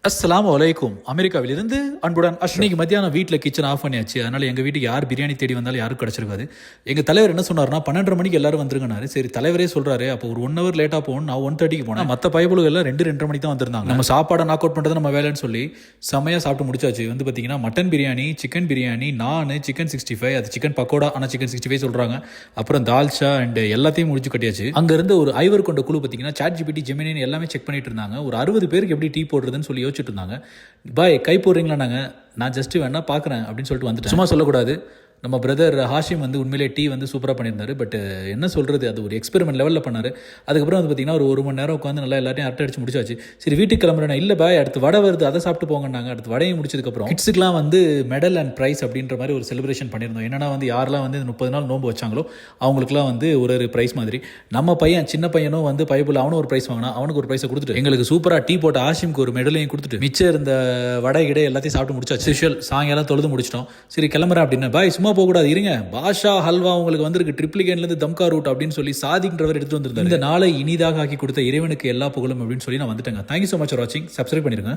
அஸ்ஸலாமு அலைக்கும். அமெரிக்காவிலிருந்து அன்புடன் இன்னைக்கு மத்தியானம் வீட்டில் கிச்சன் ஆஃப் பண்ணியாச்சு. அதனால எங்கள் வீட்டுக்கு யார் பிரியாணி தேடி வந்தாலும் யாரும் கிடச்சிருக்காது. எங்கள் தலைவர் என்ன சொன்னார்னா 12:30 மணிக்கு எல்லாரும் வந்துருங்கனாரு. சரி தலைவரே சொல்கிறாரு, அப்போ ஒரு 1 ஹவர் லேட்டாக போகணும். நான் 1:30க்கு போனேன். மற்ற பயபுலுகள்லாம் 2-2:30 மணிக்கு தான் வந்திருந்தாங்க. நம்ம சாப்பாடை நாக் அவுட் பண்ணுறது நம்ம வேலைன்னு சொல்லி செம்மையாக சாப்பிட்டு முடிச்சாச்சு. வந்து பார்த்தீங்கன்னா மட்டன் பிரியாணி, சிக்கன் பிரியாணி, நான் சிக்கன் 65, அது சிக்கன் பக்கோடா, ஆனால் சிக்கன் 65 சொல்கிறாங்க. அப்புறம் தால்ச்சா அண்ட் எல்லாத்தையும் முடிச்சு கட்டியாச்சு. அங்கேருந்து ஒரு ஐவர் கொண்ட குழு பார்த்தீங்கன்னா ChatGPT, ஜெமினி எல்லாமே செக் பண்ணிட்டு இருந்தாங்க. ஒரு 60 பேருக்கு எப்படி டீ போடுறதுன்னு சொல்லி யோசிச்சுட்டு இருந்தாங்க. பாய் கை போடுறீங்களா? நான் ஜஸ்ட் வேணா பார்க்குறேன் அப்படின்னு சொல்லிட்டு வந்துட்டேன். சும்மா சொல்லக்கூடாது. நம்ம பிரதர் ஹாஷிம் வந்து உண்மையிலே டீ வந்து சூப்பராக பண்ணியிருந்தாரு. பட் என்ன சொல்கிறது, அது ஒரு எக்ஸ்பெரிமெண்ட் லெவலில் பண்ணார். அதுக்கப்புறம் வந்து பார்த்திங்கன்னா ஒரு மணி நேரம் உட்காந்து நல்லா எல்லாத்தையும் அரட்டை அடிச்சு முடிச்சாச்சு. சரி வீட்டுக்கு கிளம்புறேன். இல்லை பாய் அடுத்து வடை வருது, அதை சாப்பிட்டு போங்கன்னாங்க. அடுத்து வடையும் முடிச்சதுக்கப்புறம் கிட்ஸுக்குலாம் வந்து மெடல் அண்ட் ப்ரைஸ் அப்படின்ற மாதிரி ஒரு செலிப்ரேஷன் பண்ணியிருந்தோம். என்னன்னா வந்து யாரெல்லாம் வந்து 30 நாள் நோன்பு வச்சாங்களோ அவங்களுக்குலாம் வந்து ஒரு ப்ரைஸ் மாதிரி நம்ம பையன் சின்ன பையனும் வந்து பைபிள் அவனும் ஒரு ப்ரைஸ் வாங்கினா, அவனுக்கு ஒரு ப்ரைஸை கொடுத்துட்டு எங்களுக்கு சூப்பராக டீ போட்ட ஹாஷிமுக்கு ஒரு மெடலையும் கொடுத்துட்டு மிச்சம் இருந்த வடை கிடையாது எல்லாத்தையும் சாப்பிட்டு முடிச்சாச்சு. ஸ்பெஷல் சாயங்காலம் தொழுது முடிச்சிட்டோம். சரி கிளம்புறேன் அப்படின்னு. பாய் சும்மா போகக்கூடாது, இருங்க. பாஷா ஹல்வா உங்களுக்கு வந்திருக்கு, ட்ரிப்ளிகேன்லேருந்து தம்கா ரூட் அப்படின்னு சொல்லி சாதிக்கிறவர் எடுத்துட்டு வந்திருந்தாரு. இந்த நாளை இனிதாக ஆக்கி கொடுத்த இறைவனுக்கு எல்லா புகழும் அப்படின்னு சொல்லி நான் வந்துட்டேங்க. தேங்க்யூ ஸோ மச் ஃபார் வாட்சிங். சப்ஸ்கிரைப் பண்ணிருங்க.